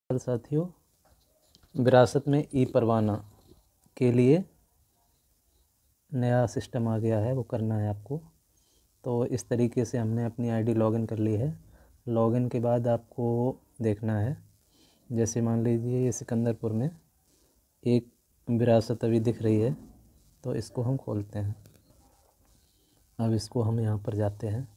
साथियों, विरासत में ई परवाना के लिए नया सिस्टम आ गया है, वो करना है आपको। तो इस तरीके से हमने अपनी आईडी लॉगिन कर ली है। लॉगिन के बाद आपको देखना है, जैसे मान लीजिए ये सिकंदरपुर में एक विरासत अभी दिख रही है, तो इसको हम खोलते हैं। अब इसको हम यहाँ पर जाते हैं।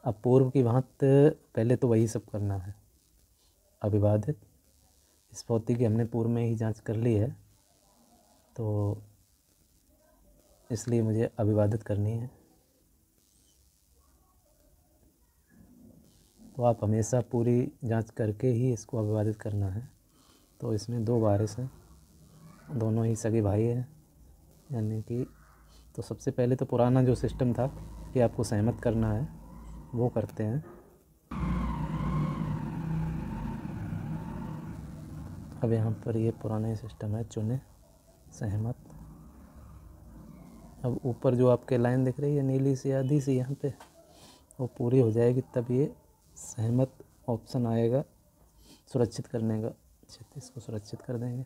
अब पूर्व की भांत पहले तो वही सब करना है। अविवादित स्फौती की हमने पूर्व में ही जांच कर ली है, तो इसलिए मुझे अविवादित करनी है। तो आप हमेशा पूरी जांच करके ही इसको अविवादित करना है। तो इसमें 2 वारिस हैं, दोनों ही सगे भाई हैं, यानी कि तो सबसे पहले तो पुराना जो सिस्टम था कि आपको सहमत करना है, वो करते हैं। अब यहाँ पर ये पुराना ही सिस्टम है, चुने सहमत। अब ऊपर जो आपके लाइन दिख रही है नीली सी आधी सी, यहाँ पे वो पूरी हो जाएगी तब ये सहमत ऑप्शन आएगा सुरक्षित करने का। इसको सुरक्षित कर देंगे।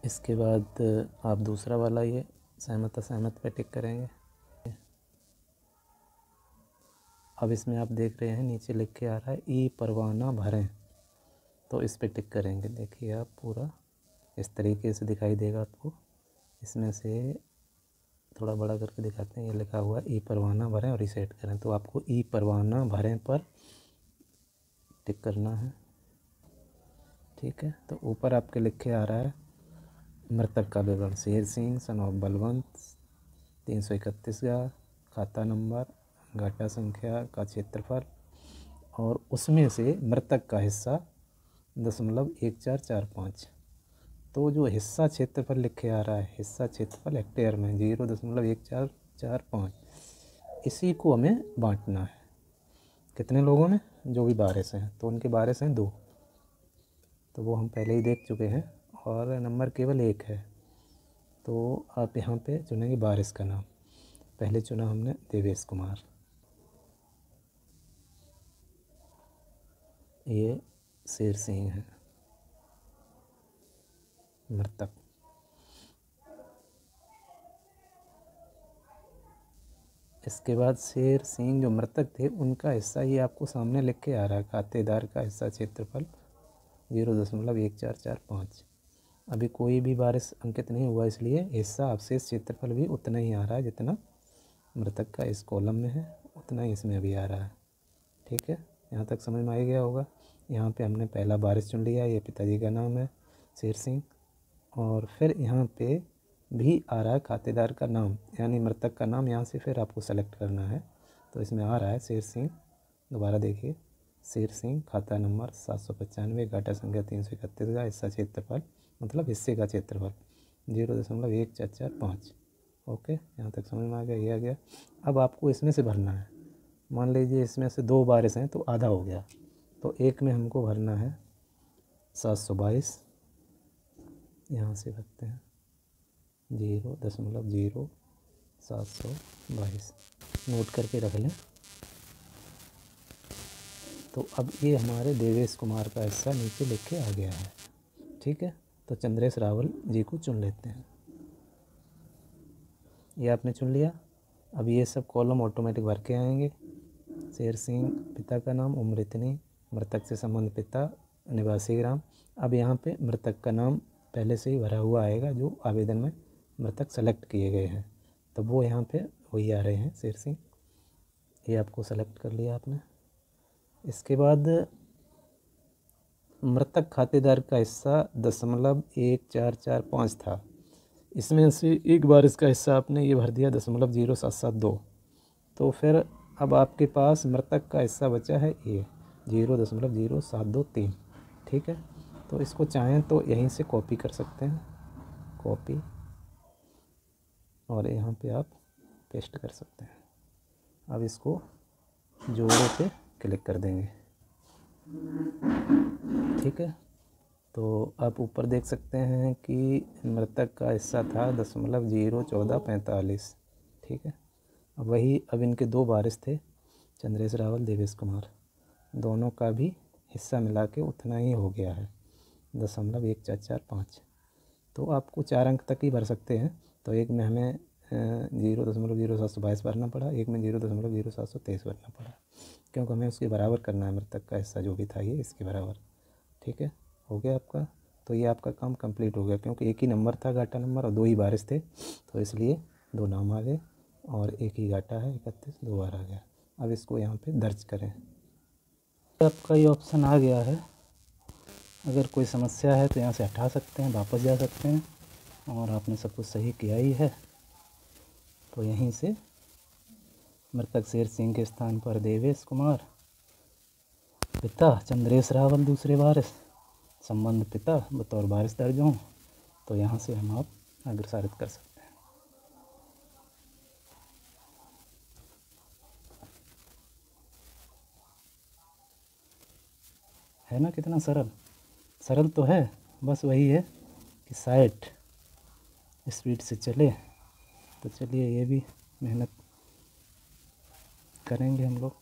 इसके बाद आप दूसरा वाला ये सहमत असहमत पे टिक करेंगे। अब इसमें आप देख रहे हैं नीचे लिख के आ रहा है ई परवाना भरें, तो इस पे टिक करेंगे। देखिए आप पूरा इस तरीके से दिखाई देगा आपको। इसमें से थोड़ा बड़ा करके दिखाते हैं, ये लिखा हुआ ई परवाना भरें और रीसेट करें। तो आपको ई परवाना भरें पर टिक करना है, ठीक है। तो ऊपर आपके लिखे आ रहा है मृतक का विवरण, शेर सिंह सन ऑफ बलवंत, 331 का खाता नंबर, घाटा संख्या का क्षेत्रफल, और उसमें से मृतक का हिस्सा 0.1445। तो जो हिस्सा क्षेत्रफल लिखे आ रहा है, हिस्सा क्षेत्रफल हेक्टेयर में 0.1445, इसी को हमें बांटना है। कितने लोगों में? जो भी वारिस हैं, तो उनके वारिस हैं 2, तो वो हम पहले ही देख चुके हैं, और नंबर केवल 1 है। तो आप यहाँ पे चुनेंगे वारिस का नाम। पहले चुना हमने देवेश कुमार, ये शेर सिंह है मृतक। इसके बाद शेर सिंह जो मृतक थे उनका हिस्सा ये आपको सामने लिख के आ रहा है, खातेदार का हिस्सा क्षेत्रफल 0.1445। अभी कोई भी वारिस अंकित नहीं हुआ, इसलिए हिस्सा अवशेष क्षेत्रफल भी उतना ही आ रहा है जितना मृतक का इस कॉलम में है, उतना ही इसमें अभी आ रहा है, ठीक है। यहाँ तक समझ में आ गया होगा। यहाँ पे हमने पहला वारिस चुन लिया, ये पिताजी का नाम है शेर सिंह, और फिर यहाँ पे भी आ रहा है खातेदार का नाम, यानी मृतक का नाम। यहाँ से फिर आपको सेलेक्ट करना है, तो इसमें आ रहा है शेर सिंह। दोबारा देखिए, शेर सिंह, खाता नंबर 795, घाटा संख्या 331 का, हिस्सा क्षेत्रफल मतलब हिस्से का क्षेत्रफल 0.1445। ओके, यहाँ तक समझ में आ गया, ये आ गया। अब आपको इसमें से भरना है। मान लीजिए इसमें से 2 वारिस हैं, तो आधा हो गया, तो एक में हमको भरना है 722। यहाँ से भरते हैं 0.0722, नोट करके रख लें। तो अब ये हमारे देवेश कुमार का हिस्सा नीचे लिख के आ गया है, ठीक है। तो चंद्रेश रावल जी को चुन लेते हैं। ये आपने चुन लिया। अब ये सब कॉलम ऑटोमेटिक भर के आएंगे। शेर सिंह, पिता का नाम, उम्र इतनी, मृतक से संबंध पिता, निवासी ग्राम। अब यहाँ पे मृतक का नाम पहले से ही भरा हुआ आएगा, जो आवेदन में मृतक सेलेक्ट किए गए हैं, तो वो यहाँ पे वही आ रहे हैं, शेर सिंह। ये आपको सेलेक्ट कर लिया आपने। इसके बाद मृतक खातेदार का हिस्सा 0.1445 था, इसमें से एक बार इसका हिस्सा आपने ये भर दिया 0.0772। तो फिर अब आपके पास मृतक का हिस्सा बचा है ये 0.0723, ठीक है। तो इसको चाहें तो यहीं से कॉपी कर सकते हैं, कॉपी, और यहाँ पे आप पेस्ट कर सकते हैं। अब इसको जोड़े पे क्लिक कर देंगे, ठीक है। तो आप ऊपर देख सकते हैं कि मृतक का हिस्सा था 0.1445, ठीक है। अब इनके 2 वारिस थे, चंद्रेश रावल, देवेश कुमार, दोनों का भी हिस्सा मिला के उतना ही हो गया है, 0.1445। तो आपको 4 अंक तक ही भर सकते हैं। तो एक में हमें 0.0722 भरना पड़ा, एक में 0.0723 भरना पड़ा, क्योंकि हमें उसके बराबर करना है, मृतक का हिस्सा जो भी था ये इसके बराबर। ठीक है, हो गया आपका। तो ये आपका काम कंप्लीट हो गया, क्योंकि एक ही नंबर था घाटा नंबर और 2 ही वारिस थे, तो इसलिए 2 नाम आ गए और एक ही घाटा है 31, 2 बार आ गया। अब इसको यहाँ पे दर्ज करें। आपका ये ऑप्शन आ गया है। अगर कोई समस्या है तो यहाँ से हटा सकते हैं, वापस जा सकते हैं, और आपने सब कुछ सही किया ही है। तो यहीं से मृतक शेर सिंह के स्थान पर देवेश कुमार, पिता चंद्रेश रावल दूसरे वारिस, संबंध पिता बतौर वारिस दर्ज हों। तो यहाँ से हम आप अग्रसारित कर सकते हैं। है ना कितना सरल। सरल तो है, बस वही है कि 60 स्पीड से चले। तो चलिए ये भी मेहनत करेंगे हम लोग।